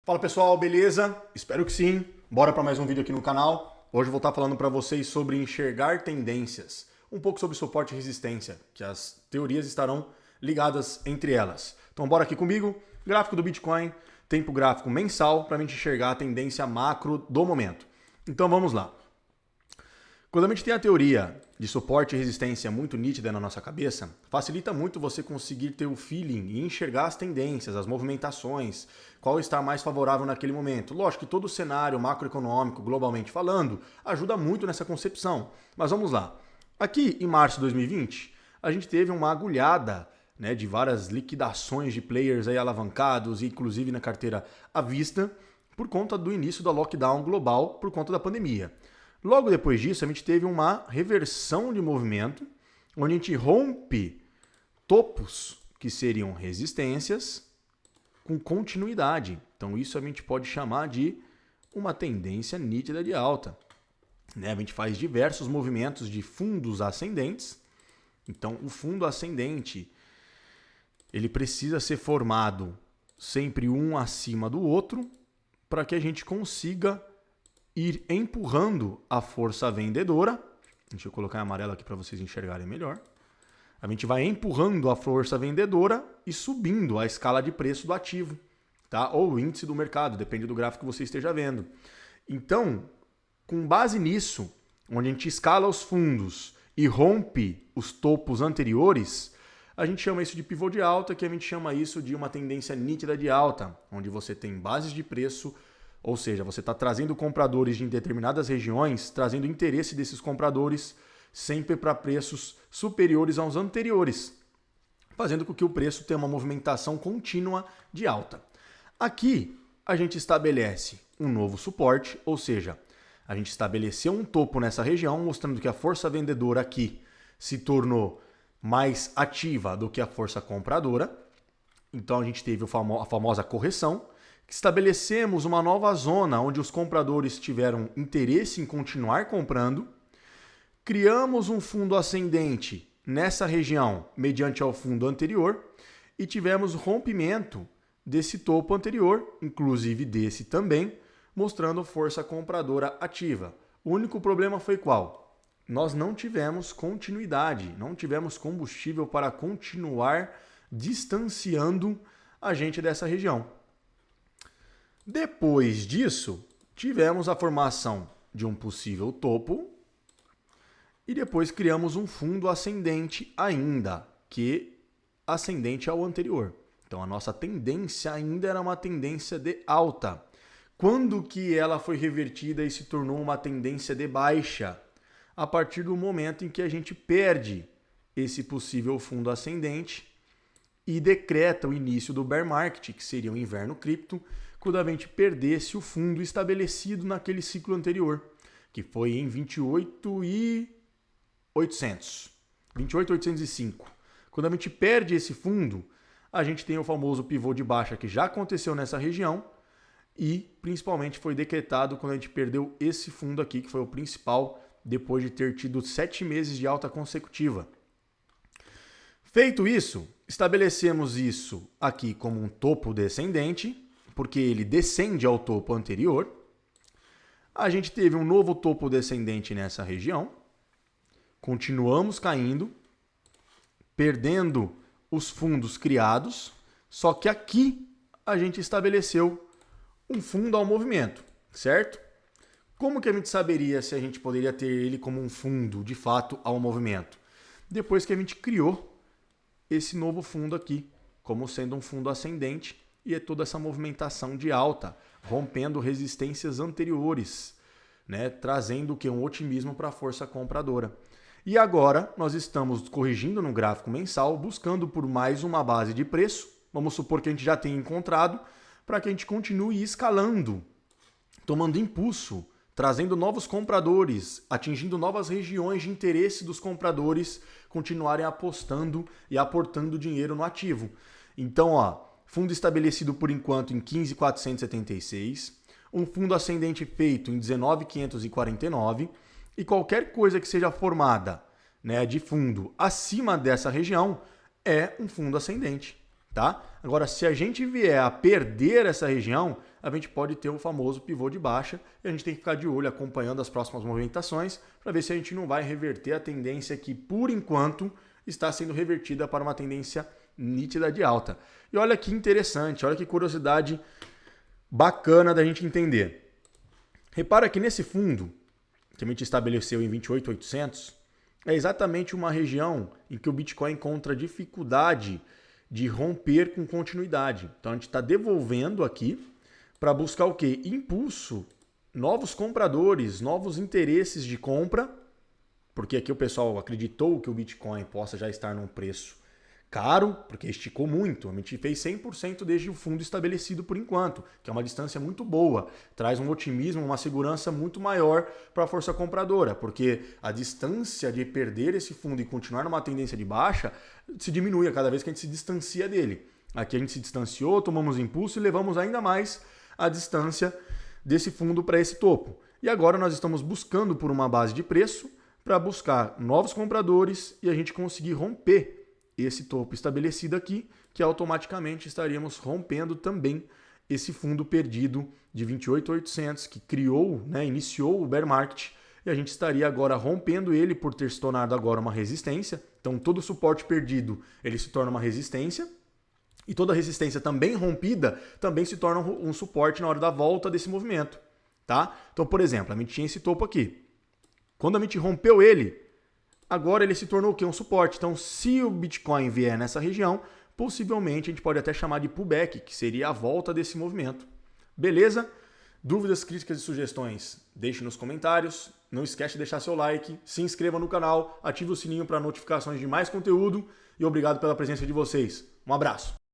Fala pessoal, beleza? Espero que sim. Bora para mais um vídeo aqui no canal. Hoje eu vou estar falando para vocês sobre enxergar tendências, um pouco sobre suporte e resistência, que as teorias estarão ligadas entre elas. Então bora aqui comigo, gráfico do Bitcoin, tempo gráfico mensal para a gente enxergar a tendência macro do momento. Então vamos lá. Quando a gente tem a teoria de suporte e resistência muito nítida na nossa cabeça, facilita muito você conseguir ter o feeling e enxergar as tendências, as movimentações, qual está mais favorável naquele momento. Lógico que todo o cenário macroeconômico, globalmente falando, ajuda muito nessa concepção. Mas vamos lá. Aqui em março de 2020, a gente teve uma agulhada, né, de várias liquidações de players aí alavancados, inclusive na carteira à vista, por conta do início da lockdown global, por conta da pandemia. Logo depois disso, a gente teve uma reversão de movimento, onde a gente rompe topos que seriam resistências com continuidade. Então isso a gente pode chamar de uma tendência nítida de alta. A gente faz diversos movimentos de fundos ascendentes. Então o fundo ascendente ele precisa ser formado sempre um acima do outro para que a gente consiga ir empurrando a força vendedora. Deixa eu colocar em amarelo aqui para vocês enxergarem melhor. A gente vai empurrando a força vendedora e subindo a escala de preço do ativo, tá? Ou o índice do mercado, depende do gráfico que você esteja vendo. Então, com base nisso, onde a gente escala os fundos e rompe os topos anteriores, a gente chama isso de pivô de alta, que a gente chama isso de uma tendência nítida de alta, onde você tem bases de preço. Ou seja, você está trazendo compradores de determinadas regiões, trazendo interesse desses compradores sempre para preços superiores aos anteriores, fazendo com que o preço tenha uma movimentação contínua de alta. Aqui, a gente estabelece um novo suporte, ou seja, a gente estabeleceu um topo nessa região, mostrando que a força vendedora aqui se tornou mais ativa do que a força compradora. Então, a gente teve a famosa correção. Estabelecemos uma nova zona onde os compradores tiveram interesse em continuar comprando, criamos um fundo ascendente nessa região mediante ao fundo anterior e tivemos rompimento desse topo anterior, inclusive desse também, mostrando força compradora ativa. O único problema foi qual? Nós não tivemos continuidade, não tivemos combustível para continuar distanciando a gente dessa região. Depois disso, tivemos a formação de um possível topo e depois criamos um fundo ascendente ainda, que ascendente ao anterior. Então a nossa tendência ainda era uma tendência de alta. Quando que ela foi revertida e se tornou uma tendência de baixa? A partir do momento em que a gente perde esse possível fundo ascendente e decreta o início do bear market, que seria o inverno cripto, quando a gente perdesse o fundo estabelecido naquele ciclo anterior, que foi em 28.800, 28.805. Quando a gente perde esse fundo, a gente tem o famoso pivô de baixa que já aconteceu nessa região e principalmente foi decretado quando a gente perdeu esse fundo aqui, que foi o principal, depois de ter tido 7 meses de alta consecutiva. Feito isso, estabelecemos isso aqui como um topo descendente, porque ele descende ao topo anterior. A gente teve um novo topo descendente nessa região. Continuamos caindo, perdendo os fundos criados, só que aqui a gente estabeleceu um fundo ao movimento, certo? Como que a gente saberia se a gente poderia ter ele como um fundo, de fato, ao movimento? Depois que a gente criou esse novo fundo aqui, como sendo um fundo ascendente, e é toda essa movimentação de alta, rompendo resistências anteriores, né? Trazendo o que? Um otimismo para a força compradora. E agora nós estamos corrigindo no gráfico mensal, buscando por mais uma base de preço, vamos supor que a gente já tenha encontrado, para que a gente continue escalando, tomando impulso, trazendo novos compradores, atingindo novas regiões de interesse dos compradores, continuarem apostando e aportando dinheiro no ativo. Então, ó, fundo estabelecido por enquanto em 15.476, um fundo ascendente feito em 19.549 e qualquer coisa que seja formada, né, de fundo acima dessa região é um fundo ascendente. tá? Agora, se a gente vier a perder essa região, a gente pode ter o famoso pivô de baixa e a gente tem que ficar de olho acompanhando as próximas movimentações para ver se a gente não vai reverter a tendência que, por enquanto, está sendo revertida para uma tendência nítida de alta. E olha que interessante, olha que curiosidade bacana da gente entender. Repara que nesse fundo, que a gente estabeleceu em 28.800, é exatamente uma região em que o Bitcoin encontra dificuldade de romper com continuidade. Então a gente está devolvendo aqui para buscar o quê? Impulso, novos compradores, novos interesses de compra, porque aqui o pessoal acreditou que o Bitcoin possa já estar num preço caro, porque esticou muito. A gente fez 100% desde o fundo estabelecido por enquanto, que é uma distância muito boa. Traz um otimismo, uma segurança muito maior para a força compradora, porque a distância de perder esse fundo e continuar numa tendência de baixa se diminui a cada vez que a gente se distancia dele. Aqui a gente se distanciou, tomamos impulso e levamos ainda mais a distância desse fundo para esse topo. E agora nós estamos buscando por uma base de preço para buscar novos compradores e a gente conseguir romper esse topo estabelecido aqui, que automaticamente estaríamos rompendo também esse fundo perdido de 28.800 que criou, iniciou o bear market, e a gente estaria agora rompendo ele por ter se tornado agora uma resistência. Então todo suporte perdido ele se torna uma resistência, e toda resistência também rompida também se torna um suporte na hora da volta desse movimento. Tá? Então, por exemplo, a gente tinha esse topo aqui. Quando a gente rompeu ele, agora ele se tornou o quê? Um suporte. Então, se o Bitcoin vier nessa região, possivelmente a gente pode até chamar de pullback, que seria a volta desse movimento. Beleza? Dúvidas, críticas e sugestões, deixe nos comentários. Não esquece de deixar seu like, se inscreva no canal, ative o sininho para notificações de mais conteúdo e obrigado pela presença de vocês. Um abraço!